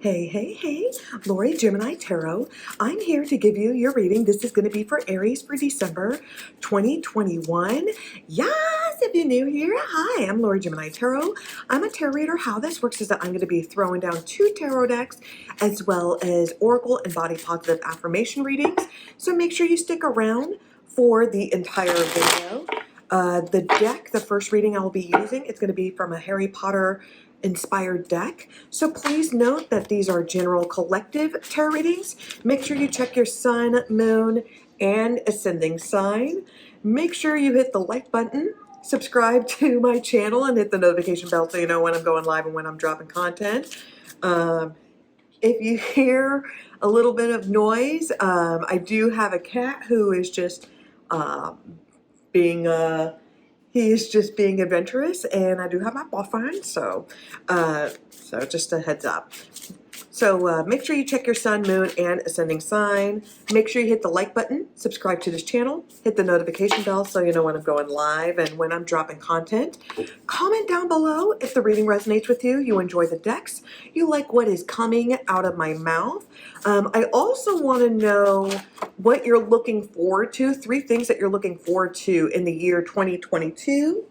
Hey, hey, hey, Lori Gemini Tarot. I'm here to give you your reading. This is going to be for Aries for December 2021. Yes, if you're new here, hi, I'm Lori Gemini Tarot. I'm a tarot reader. How this works is that I'm going to be throwing down 2 tarot decks as well as oracle and body positive affirmation readings. So make sure you stick around for the entire video. The deck, the first reading I'll be using, it's going to be from a Harry Potter inspired deck. So please note that these are general collective tarot readings. Make sure you check your sun, moon, and ascending sign. Make sure you hit the like button, subscribe to my channel, and hit the notification bell so you know when I'm going live and when I'm dropping content. If you hear a little bit of noise, I do have a cat who is just being he's just being adventurous, and I do have my boyfriend, so just a heads up. So make sure you check your sun, moon, and ascending sign. Make sure you hit the like button, subscribe to this channel, hit the notification bell so you know when I'm going live and when I'm dropping content. Comment down below if the reading resonates with you, you enjoy the decks, you like what is coming out of my mouth. I also want to know what you're looking forward to, 3 things that you're looking forward to in the year 2022.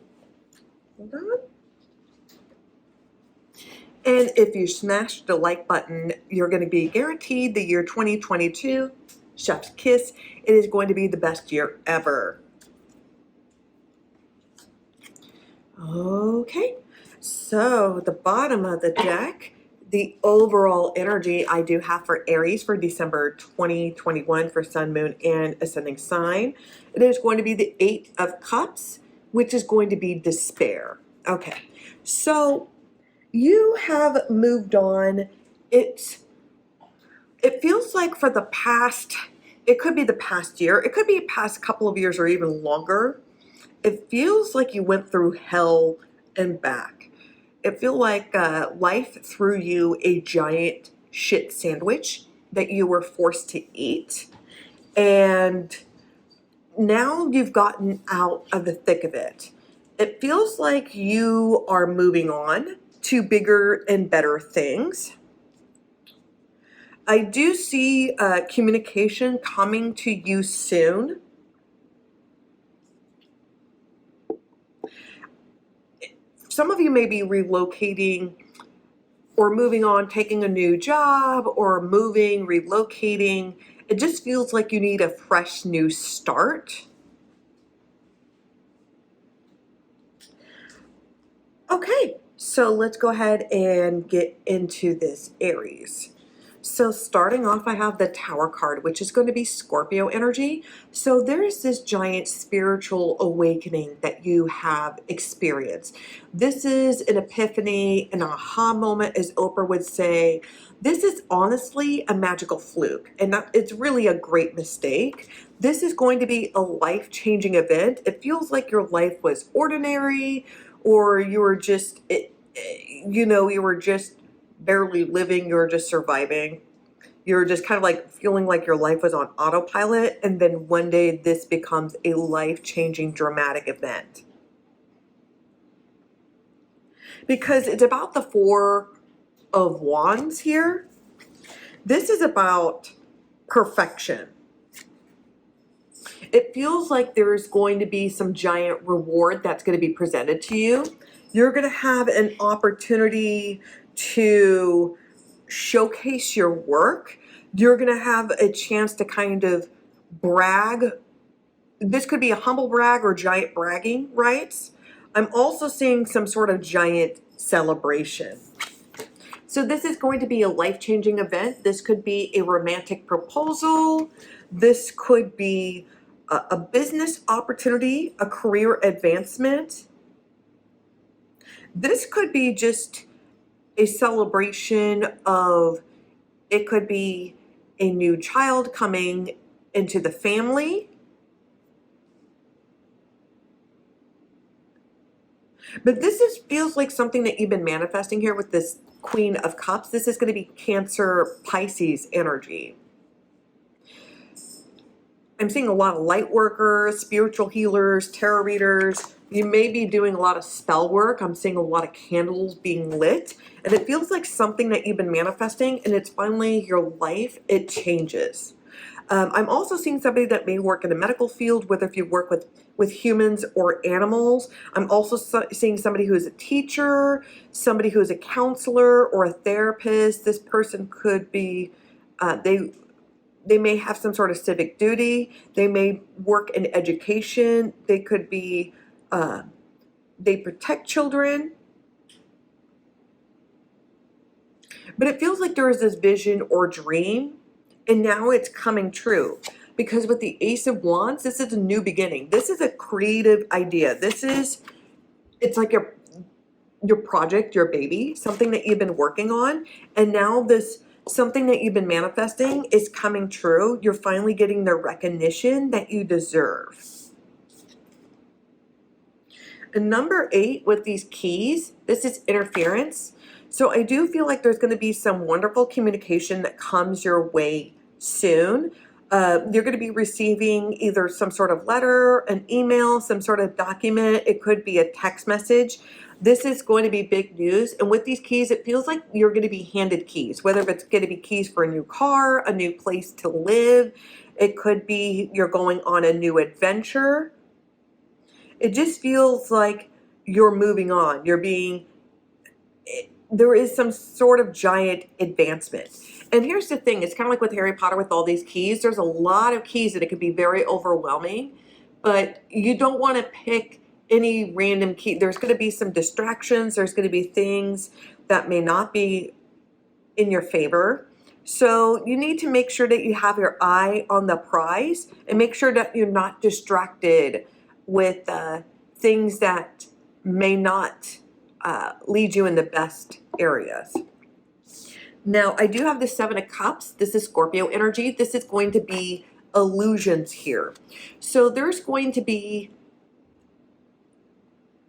Hold on. And if you smash the like button, you're going to be guaranteed the year 2022. Chef's kiss. It is going to be the best year ever. Okay, so the bottom of the deck, the overall energy I do have for Aries for December 2021 for sun, moon, and ascending sign. It is going to be the 8 of Cups, which is going to be despair. Okay, so you have moved on. It feels like for the past, it could be the past year, it could be past couple of years or even longer. It feels like you went through hell and back. It feels like life threw you a giant shit sandwich that you were forced to eat. And now you've gotten out of the thick of it. It feels like you are moving on to bigger and better things. I do see communication coming to you soon. Some of you may be relocating or moving on, taking a new job, or moving, relocating. It just feels like you need a fresh new start. Okay, so let's go ahead and get into this Aries. So starting off, I have the Tower card, which is going to be Scorpio energy. So there is this giant spiritual awakening that you have experienced. This is an epiphany, an aha moment, as Oprah would say. This is honestly a magical fluke, and it's really a great mistake. This is going to be a life-changing event. It feels like your life was ordinary, or you were just, you were just barely living, you were just surviving. You're just kind of like feeling like your life was on autopilot, and then one day this becomes a life-changing dramatic event. Because it's about the 4 of Wands here. This is about perfection. It feels like there's going to be some giant reward that's going to be presented to you. You're going to have an opportunity to showcase your work. You're going to have a chance to kind of brag. This could be a humble brag or giant bragging rights. I'm also seeing some sort of giant celebration. So this is going to be a life-changing event. This could be a romantic proposal. This could be a business opportunity, a career advancement. This could be just a celebration of, it could be a new child coming into the family. But this feels like something that you've been manifesting here with this Queen of Cups. This is going to be Cancer, Pisces energy. I'm seeing a lot of light workers, spiritual healers, tarot readers. You may be doing a lot of spell work. I'm seeing a lot of candles being lit. And it feels like something that you've been manifesting, and it's finally your life. It changes. I'm also seeing somebody that may work in a medical field, whether if you work with humans or animals. I'm also seeing somebody who is a teacher, somebody who is a counselor or a therapist. This person could be, they may have some sort of civic duty. They may work in education. They could be, they protect children. But it feels like there is this vision or dream, and now it's coming true. Because with the Ace of Wands, this is a new beginning. This is a creative idea. It's like your project, your baby, something that you've been working on. And now this something that you've been manifesting is coming true. You're finally getting the recognition that you deserve. And number 8 with these keys, this is interference. So I do feel like there's going to be some wonderful communication that comes your way soon. You're going to be receiving either some sort of letter, an email, some sort of document. It could be a text message. This is going to be big news. And with these keys, it feels like you're going to be handed keys, whether it's going to be keys for a new car, a new place to live. It could be you're going on a new adventure. It just feels like you're moving on. There is some sort of giant advancement. And here's the thing, it's kind of like with Harry Potter with all these keys. There's a lot of keys and it can be very overwhelming, but you don't want to pick any random key. There's going to be some distractions. There's going to be things that may not be in your favor. So you need to make sure that you have your eye on the prize and make sure that you're not distracted with things that may not lead you in the best areas. Now, I do have the 7 of Cups. This is Scorpio energy. This is going to be illusions here. So there's going to be,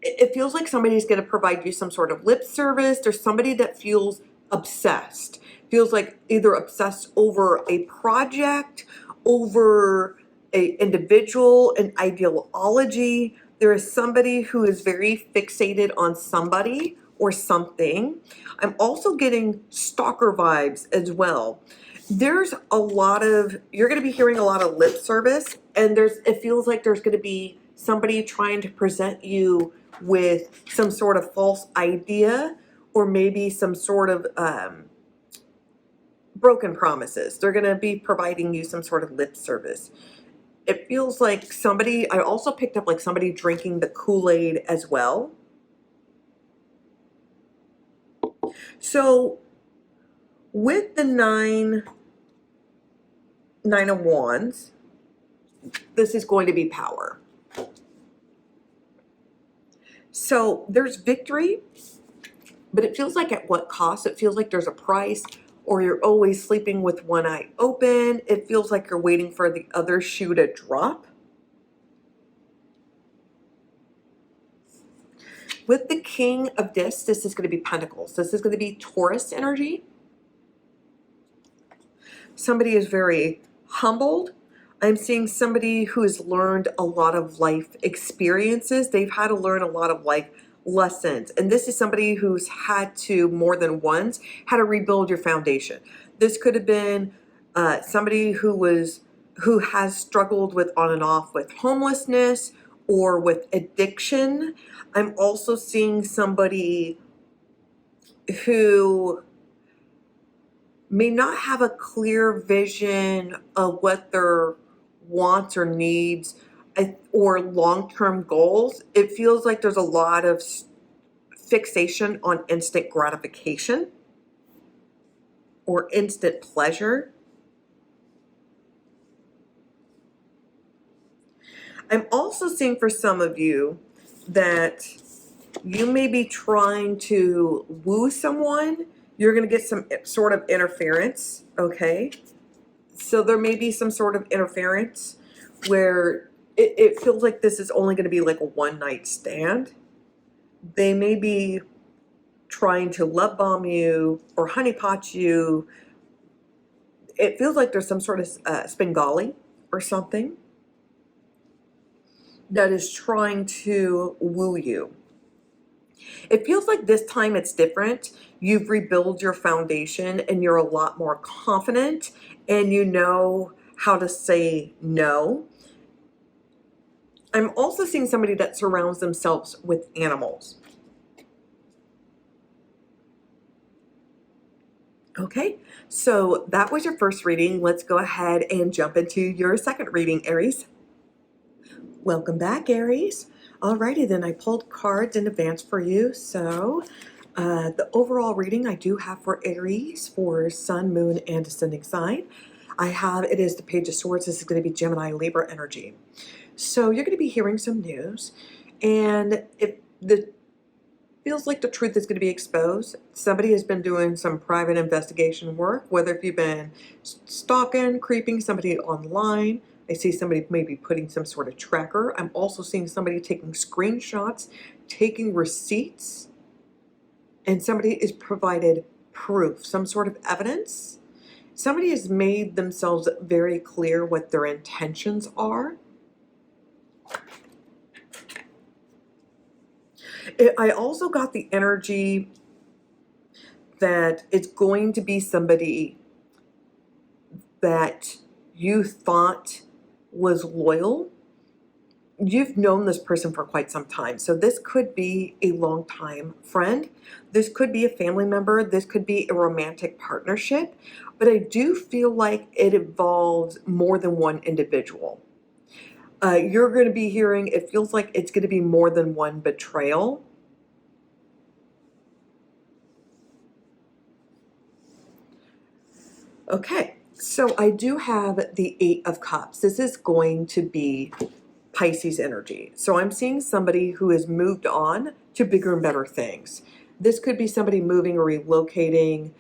it feels like somebody's going to provide you some sort of lip service. There's somebody that feels obsessed. Feels like either obsessed over a project, over an individual, an ideology. There is somebody who is very fixated on somebody or something. I'm also getting stalker vibes as well. There's a lot of, you're going to be hearing a lot of lip service, and it feels like there's going to be somebody trying to present you with some sort of false idea, or maybe some sort of broken promises. They're going to be providing you some sort of lip service. It feels like somebody, I also picked up like somebody drinking the Kool-Aid as well. So with the nine of Wands, this is going to be power. So there's victory, but it feels like at what cost? It feels like there's a price, or you're always sleeping with one eye open. It feels like you're waiting for the other shoe to drop. With the King of Discs, this is going to be Pentacles. This is going to be Taurus energy. Somebody is very humbled. I'm seeing somebody who has learned a lot of life experiences. They've had to learn a lot of life lessons. And this is somebody who's had to, more than once, had to rebuild your foundation. This could have been somebody who has struggled with on and off with homelessness or with addiction. I'm also seeing somebody who may not have a clear vision of what their wants or needs or long-term goals. It feels like there's a lot of fixation on instant gratification or instant pleasure. I'm also seeing for some of you that you may be trying to woo someone. You're going to get some sort of interference, okay? So there may be some sort of interference where it feels like this is only going to be like a one-night stand. They may be trying to love bomb you or honeypot you. It feels like there's some sort of Svengali or something that is trying to woo you. It feels like this time it's different. You've rebuilt your foundation and you're a lot more confident and you know how to say no. I'm also seeing somebody that surrounds themselves with animals. Okay, so that was your first reading. Let's go ahead and jump into your second reading, Aries. Welcome back, Aries. Alrighty then, I pulled cards in advance for you. So the overall reading I do have for Aries for Sun, Moon, and Ascending sign. It is the Page of Swords. This is going to be Gemini, Libra energy. So you're going to be hearing some news, and if the feels like the truth is going to be exposed. Somebody has been doing some private investigation work, whether if you've been stalking, creeping somebody online. I see somebody maybe putting some sort of tracker. I'm also seeing somebody taking screenshots, taking receipts, and somebody is provided proof, some sort of evidence. Somebody has made themselves very clear what their intentions are. I also got the energy that it's going to be somebody that you thought was loyal. You've known this person for quite some time. So this could be a longtime friend. This could be a family member. This could be a romantic partnership. But I do feel like it involves more than one individual. You're going to be hearing, it feels like it's going to be more than one betrayal. Okay, so I do have the Eight of Cups. This is going to be Pisces energy. So I'm seeing somebody who has moved on to bigger and better things. This could be somebody moving or relocating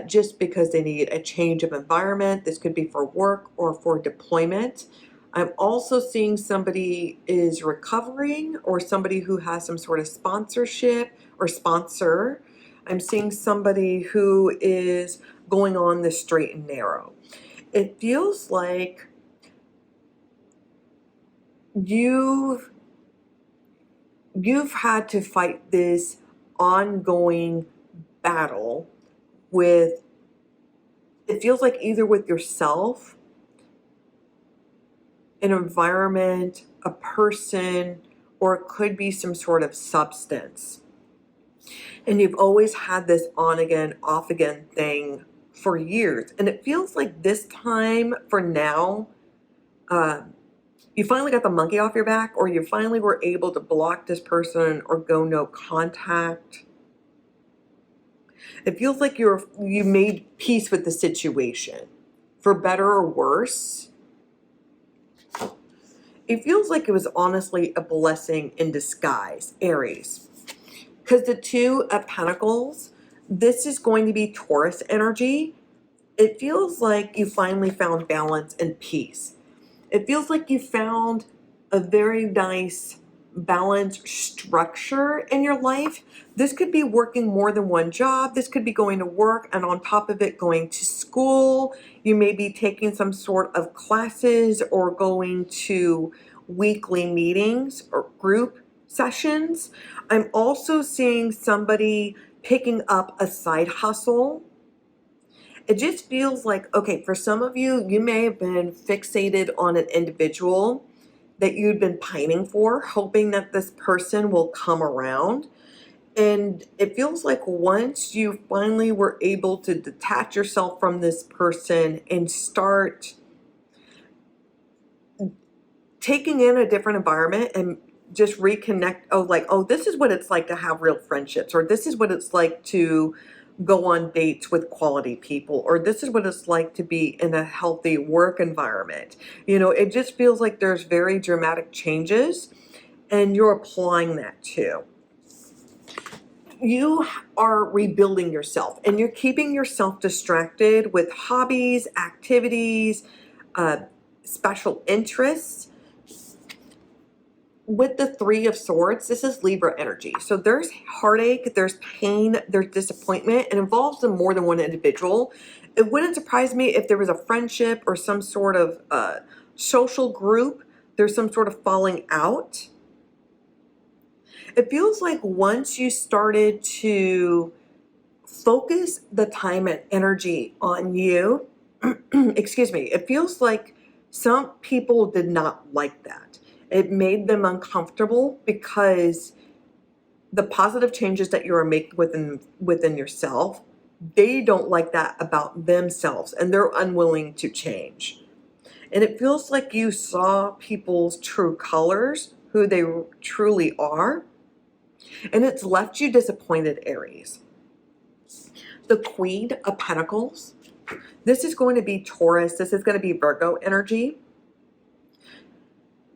just because they need a change of environment. This could be for work or for deployment. I'm also seeing somebody is recovering or somebody who has some sort of sponsorship or sponsor. I'm seeing somebody who is going on the straight and narrow. It feels like you've had to fight this ongoing battle with, it feels like either with yourself, an environment, a person, or it could be some sort of substance. And you've always had this on again, off again thing for years. And it feels like this time for now, you finally got the monkey off your back, or you finally were able to block this person or go no contact. It feels like you made peace with the situation, for better or worse. It feels like it was honestly a blessing in disguise, Aries. Because the Two of Pentacles, this is going to be Taurus energy. It feels like you finally found balance and peace. It feels like you found a very nice balanced structure in your life. This could be working more than one job. This could be going to work and on top of it going to school. You may be taking some sort of classes or going to weekly meetings or group sessions. I'm also seeing somebody picking up a side hustle. It just feels like, okay, for some of you, you may have been fixated on an individual that you'd been pining for, hoping that this person will come around. And it feels like once you finally were able to detach yourself from this person and start taking in a different environment and just reconnect, this is what it's like to have real friendships, or this is what it's like to go on dates with quality people, or this is what it's like to be in a healthy work environment. It just feels like there's very dramatic changes and you're applying that too. You are rebuilding yourself and you're keeping yourself distracted with hobbies, activities, special interests. With the Three of Swords, this is Libra energy. So there's heartache, there's pain, there's disappointment. It involves more than one individual. It wouldn't surprise me if there was a friendship or some sort of social group, there's some sort of falling out. It feels like once you started to focus the time and energy on you, excuse me, it feels like some people did not like that. It made them uncomfortable because the positive changes that you are making within yourself, they don't like that about themselves and they're unwilling to change. And it feels like you saw people's true colors, who they truly are, and it's left you disappointed, Aries. The Queen of Pentacles, this is going to be Taurus, this is going to be Virgo energy.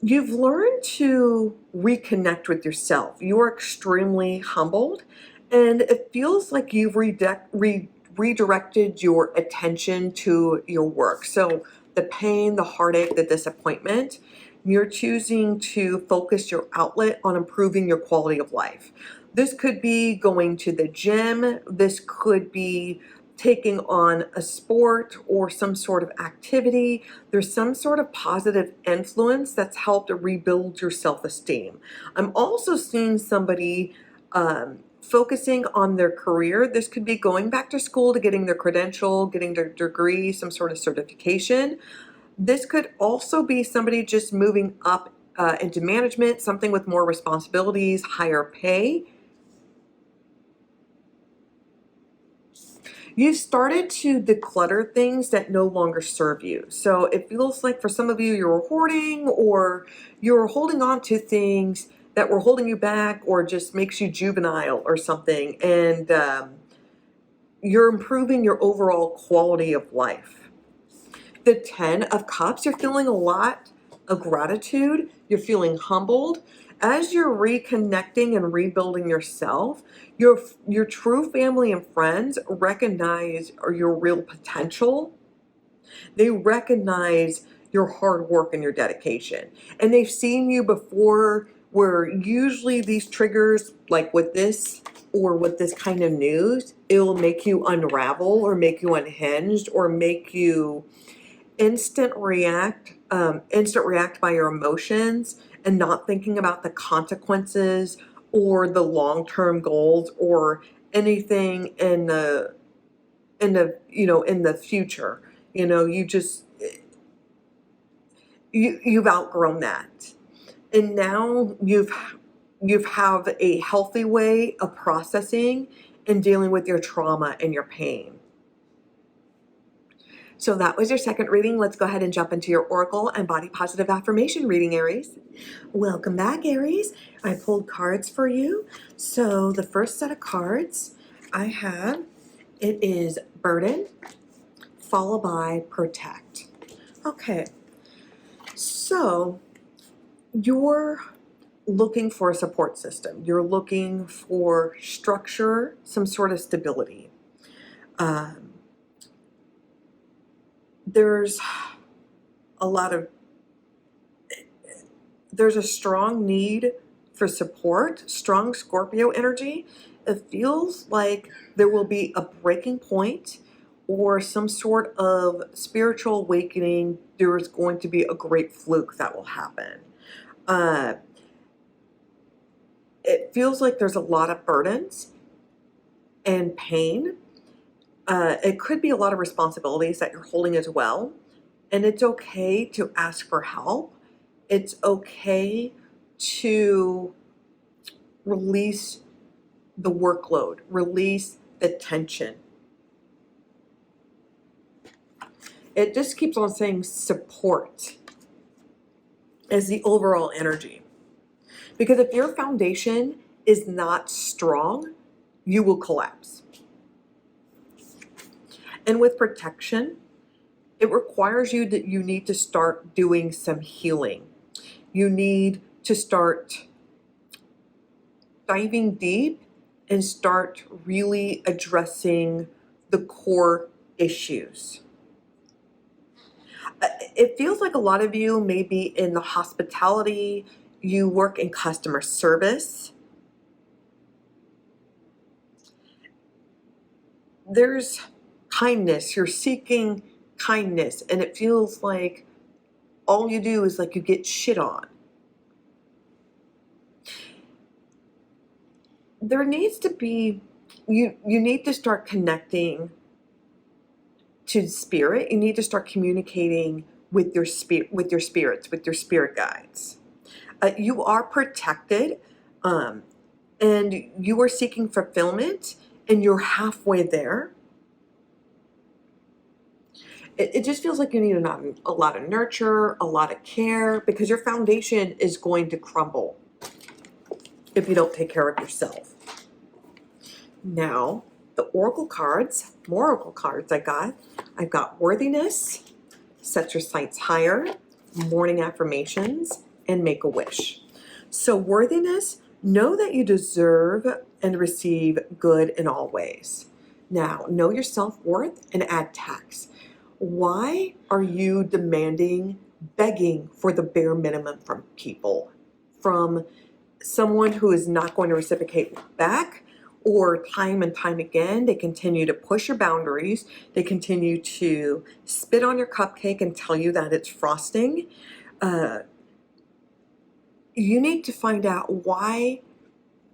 You've learned to reconnect with yourself. You are extremely humbled, and it feels like you've redirected your attention to your work. So the pain, the heartache, the disappointment, you're choosing to focus your outlet on improving your quality of life. This could be going to the gym. This could be taking on a sport or some sort of activity. There's some sort of positive influence that's helped to rebuild your self-esteem. I'm also seeing somebody focusing on their career. This could be going back to school to getting their credential, getting their degree, some sort of certification. This could also be somebody just moving up into management, something with more responsibilities, higher pay. You've started to declutter things that no longer serve you. So it feels like for some of you, you're hoarding or you're holding on to things that were holding you back or just makes you juvenile or something. And you're improving your overall quality of life. The 10 of Cups, you're feeling a lot of gratitude. You're feeling humbled. As you're reconnecting and rebuilding yourself, your true family and friends recognize your real potential. They recognize your hard work and your dedication. And they've seen you before where usually these triggers, like with this or with this kind of news, it'll make you unravel or make you unhinged or make you instant react by your emotions and not thinking about the consequences or the long-term goals or anything in the future. You've outgrown that, and now you've have a healthy way of processing and dealing with your trauma and your pain. So that was your second reading. Let's go ahead and jump into your Oracle and Body Positive Affirmation reading, Aries. Welcome back, Aries. I pulled cards for you. So the first set of cards I have, it is Burden, followed by Protect. Okay, so you're looking for a support system. You're looking for structure, some sort of stability. There's a strong need for support, strong Scorpio energy. It feels like there will be a breaking point or some sort of spiritual awakening. There is going to be a great fluke that will happen. It feels like there's a lot of burdens and pain. It could be a lot of responsibilities that you're holding as well. And it's okay to ask for help. It's okay to release the workload, release the tension. It just keeps on saying support as the overall energy. Because if your foundation is not strong, you will collapse. And with protection, it requires you that you need to start doing some healing. You need to start diving deep and start really addressing the core issues. It feels like a lot of you may be in the hospitality, you work in customer service. There's kindness, you're seeking kindness, and it feels like all you do is like you get shit on. There needs to be, you need to start connecting to spirit. You need to start communicating with your spirit, with your spirits, with your spirit guides. You are protected, and you are seeking fulfillment, and you're halfway there. It just feels like you need a lot of nurture, a lot of care, because your foundation is going to crumble if you don't take care of yourself. Now, the oracle cards, more oracle cards I've got worthiness, set your sights higher, morning affirmations, and make a wish. So worthiness, know that you deserve and receive good in all ways. Now, know your self-worth and add tax. Why are you demanding, begging for the bare minimum from people? From someone who is not going to reciprocate back, or time and time again, they continue to push your boundaries. They continue to spit on your cupcake and tell you that it's frosting. You need to find out why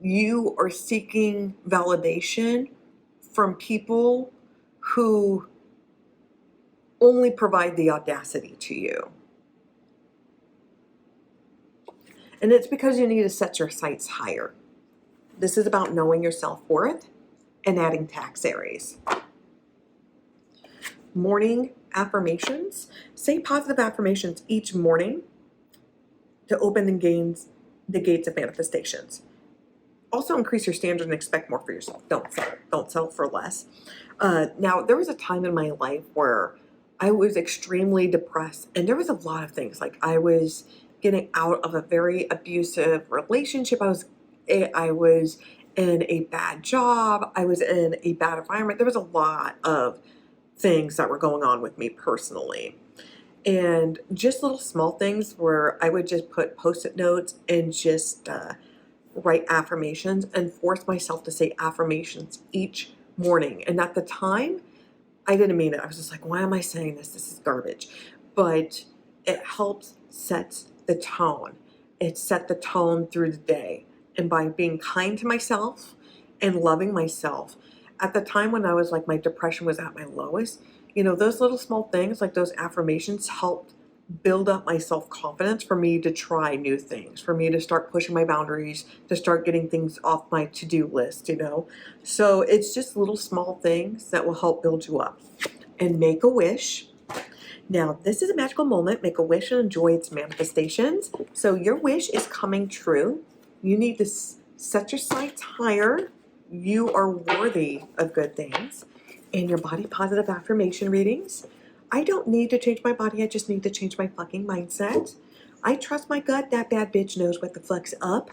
you are seeking validation from people who only provide the audacity to you. And it's because you need to set your sights higher. This is about knowing your self-worth and adding tax, Aries. Morning affirmations. Say positive affirmations each morning to open the gates of manifestations. Also increase your standard and expect more for yourself. Don't settle for less. Now, there was a time in my life where I was extremely depressed, and there was a lot of things. Like, I was getting out of a very abusive relationship. I was in a bad job. I was in a bad environment. There was a lot of things that were going on with me personally. And just little small things where I would just put Post-it notes and just write affirmations and force myself to say affirmations each morning. And at the time, I didn't mean it. I was just like, why am I saying this? This is garbage. But it helps set the tone. It set the tone through the day. And by being kind to myself and loving myself, at the time when I was like, my depression was at my lowest, those little small things, like those affirmations, helped build up my self-confidence for me to try new things, for me to start pushing my boundaries, to start getting things off my to-do list, So it's just little small things that will help build you up. And make a wish. Now, this is a magical moment. Make a wish and enjoy its manifestations. So your wish is coming true. You need to set your sights higher. You are worthy of good things. And your body positive affirmation readings. I don't need to change my body. I just need to change my fucking mindset. I trust my gut. That bad bitch knows what the fuck's up.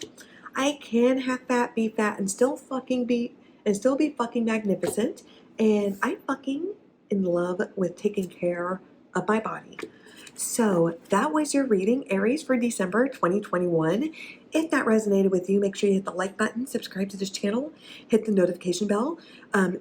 I can have fat, be fat, and still be fucking magnificent. And I'm fucking in love with taking care of my body. So that was your reading, Aries, for December 2021. If that resonated with you, make sure you hit the like button, subscribe to this channel, hit the notification bell,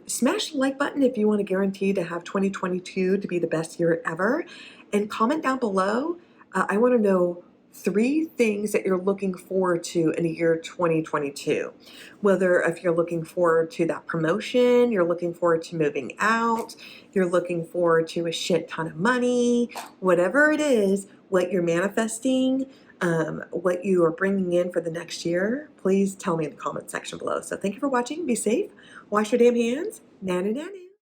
smash the like button if you want to guarantee to have 2022 to be the best year ever, and comment down below. I want to know 3 things that you're looking forward to in the year 2022. Whether if you're looking forward to that promotion, you're looking forward to moving out, you're looking forward to a shit ton of money, whatever it is, what you're manifesting, what you are bringing in for the next year, please tell me in the comment section below. So thank you for watching. Be safe. Wash your damn hands. Nanny nanny.